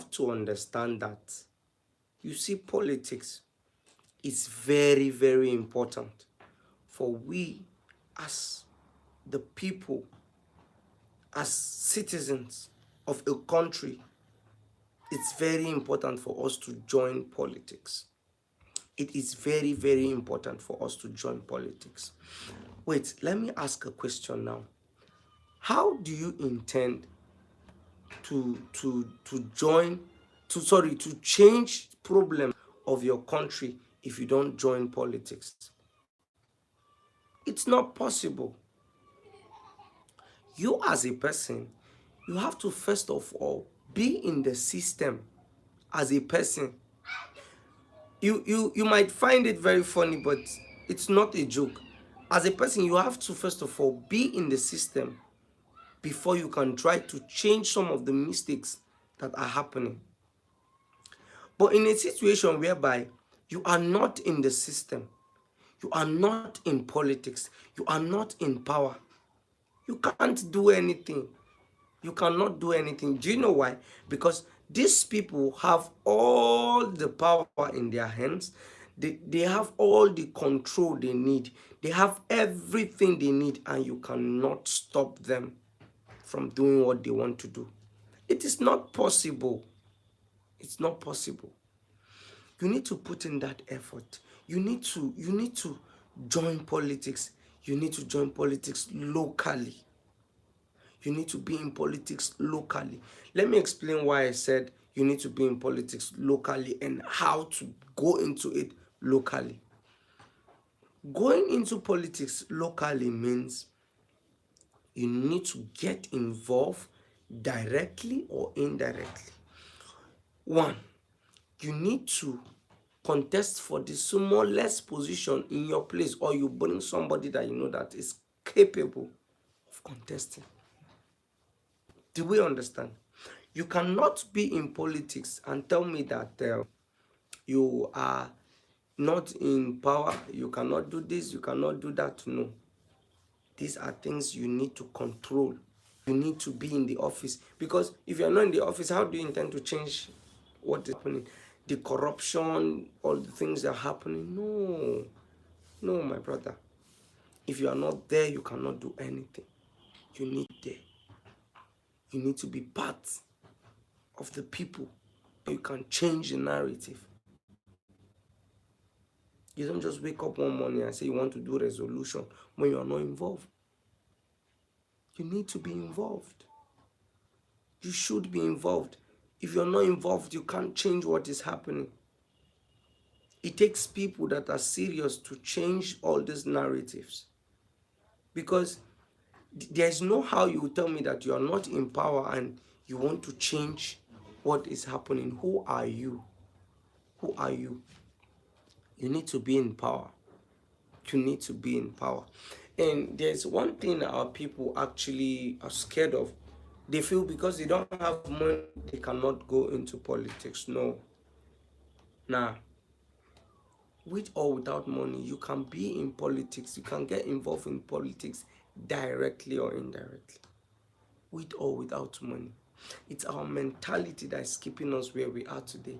have to understand that, you see, politics is very, very important for we as the people, as citizens of a country. It's very important for us to join politics. It is very, very important for us to join politics. Wait, let me ask a question now. How do you intend to change problems of your country if you don't join politics? It's not possible. You as a person, you have to first of all be in the system as a person. You might find it very funny, but it's not a joke. As a person, you have to first of all be in the system before you can try to change some of the mistakes that are happening. But in a situation whereby you are not in the system, you are not in politics, you are not in power, you can't do anything. You cannot do anything. Do you know why? Because these people have all the power in their hands. They have all the control they need. They have everything they need, and you cannot stop them from doing what they want to do. It is not possible. It's not possible. You need to put in that effort. You need to join politics. You need to join politics locally. You need to be in politics locally. Let me explain why I said you need to be in politics locally and how to go into it locally. Going into politics locally means you need to get involved directly or indirectly. One, you need to contest for the smallest position in your place, or you bring somebody that you know that is capable of contesting. Do we understand? You cannot be in politics and tell me that you are not in power, you cannot do this, you cannot do that. No. These are things you need to control. You need to be in the office. Because if you're not in the office, how do you intend to change what is happening? The corruption, all the things that are happening. No. No, my brother. If you are not there, you cannot do anything. You need there. You need to be part of the people. You can change the narrative. You don't just wake up one morning and say you want to do resolution when you are not involved. You need to be involved. You should be involved. If you're not involved, you can't change what is happening. It takes people that are serious to change all these narratives. Because there's no how you will tell me that you are not in power and you want to change what is happening. Who are you? Who are you? You need to be in power. You need to be in power. And there's one thing our people actually are scared of. They feel because they don't have money, they cannot go into politics. No. Nah. With or without money, you can be in politics. You can get involved in politics directly or indirectly. With or without money. It's our mentality that is keeping us where we are today.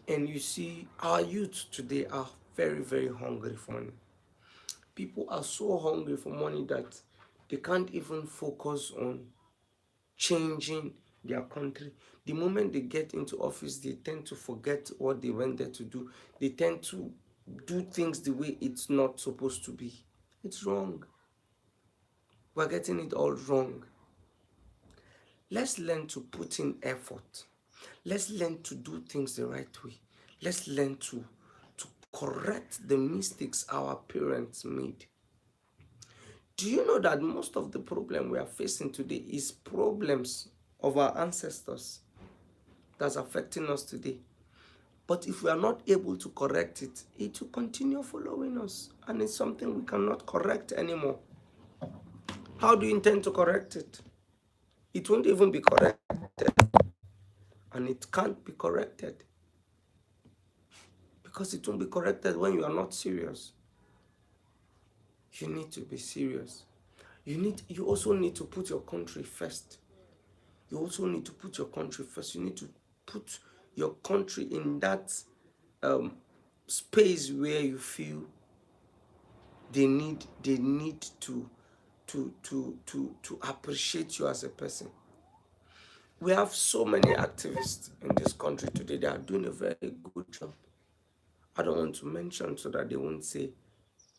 And you see, our youth today are very, very hungry for money. People are so hungry for money that they can't even focus on changing their country. The moment they get into office, they tend to forget what they went there to do. They tend to do things the way it's not supposed to be. It's wrong. We're getting it all wrong. Let's learn to put in effort. Let's learn to do things the right way. Let's learn to correct the mistakes our parents made. Do you know that most of the problem we are facing today is problems of our ancestors that's affecting us today? But if we are not able to correct it, it will continue following us. And it's something we cannot correct anymore. How do you intend to correct it? It won't even be corrected. And it can't be corrected. Because it won't be corrected when you are not serious. You need to be serious. You also need to put your country first. You also need to put your country first. You need to put your country in that space where you feel they need to appreciate you as a person. We have so many activists in this country today that are doing a very good job. I don't want to mention so that they won't say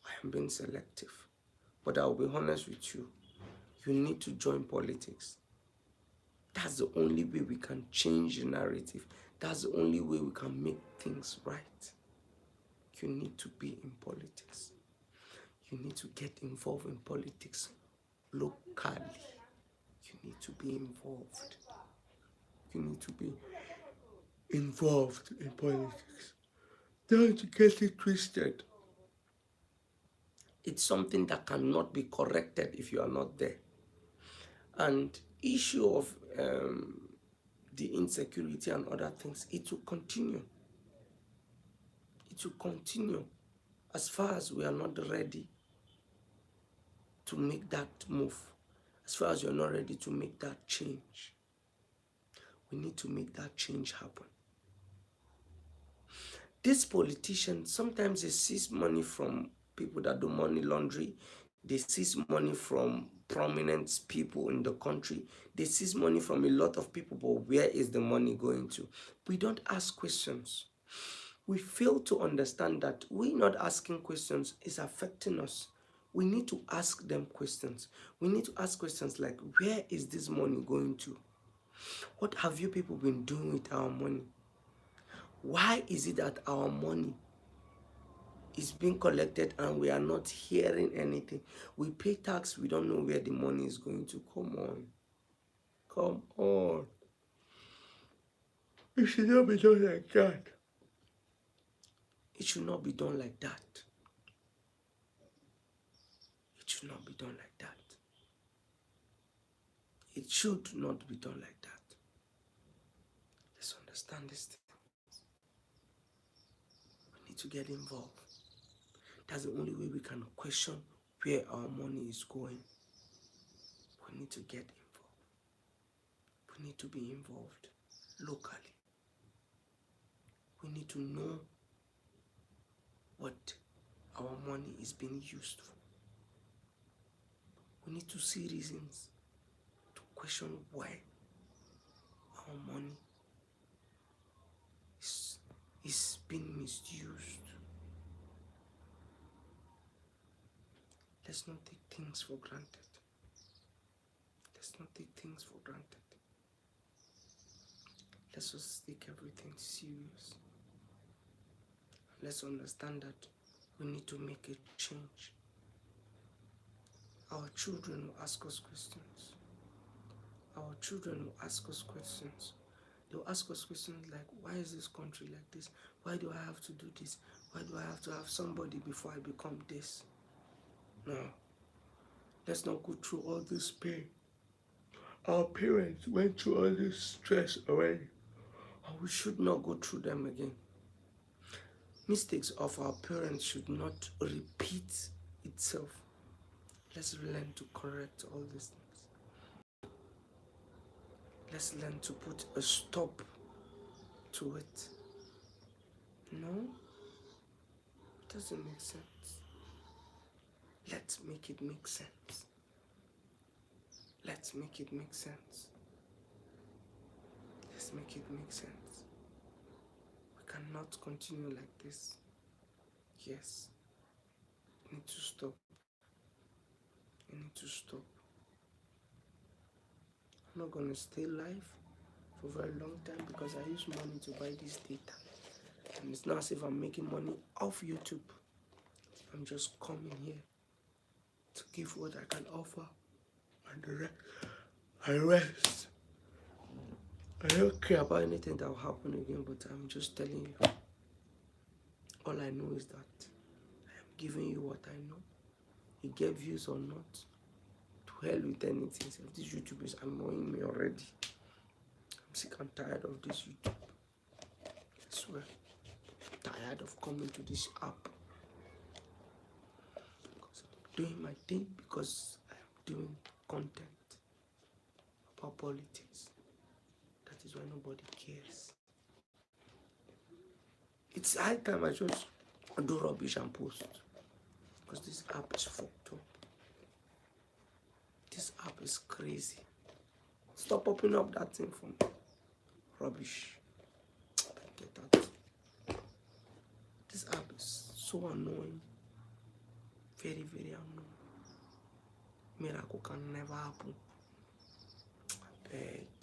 I am being selective. But I'll be honest with you. You need to join politics. That's the only way we can change the narrative. That's the only way we can make things right. You need to be in politics. You need to get involved in politics locally. You need to be involved. You need to be involved in politics. Don't get it twisted. It's something that cannot be corrected if you are not there. And issue of the insecurity and other things, it will continue. It will continue as far as we are not ready to make that move, as far as you're not ready to make that change. We need to make that change happen. These politicians, sometimes they seize money from people that do money laundering. They seize money from prominent people in the country. They seize money from a lot of people, but where is the money going to? We don't ask questions. We fail to understand that we not asking questions is affecting us. We need to ask them questions. We need to ask questions like, where is this money going to? What have you people been doing with our money? Why is it that our money is being collected and we are not hearing anything? We pay tax, we don't know where the money is going to. Come on. Come on. It should not be done like that. It should not be done like that. It should not be done like that. It should not be done like that. Let's understand this thing. We need to get involved. That's the only way we can question where our money is going. We need to get involved. We need to be involved locally. We need to know what our money is being used for. We need to see reasons to question why our money is being misused. Let's not take things for granted. Let's not take things for granted. Let's just take everything serious. Let's understand that we need to make a change. Our children will ask us questions. Our children will ask us questions. They'll ask us questions like, why is this country like this? Why do I have to do this? Why do I have to have somebody before I become this? No. Let's not go through all this pain. Our parents went through all this stress already. And we should not go through them again. Mistakes of our parents should not repeat itself. Let's learn to correct all these things. Let's learn to put a stop to it. No, it doesn't make sense. Let's make it make sense. Let's make it make sense. Let's make it make sense. We cannot continue like this. Yes, we need to stop. We need to stop. I'm not going to stay live for a very long time because I use money to buy this data. And it's not as if I'm making money off YouTube. I'm just coming here to give what I can offer. And the rest, I rest. I don't care about anything that will happen again, but I'm just telling you. All I know is that I am giving you what I know. You get views or not, to hell with anything. So this YouTube is annoying me already. I'm sick and tired of this YouTube. I swear. I'm tired of coming to this app. Because I'm doing my thing, because I am doing content about politics. That is why nobody cares. It's high time I just do rubbish and post. Because this app is fucked up. This app is crazy. Stop opening up that thing for me. Rubbish. Get that. This app is so annoying. Very, very annoying. Miracle can never happen. I beg.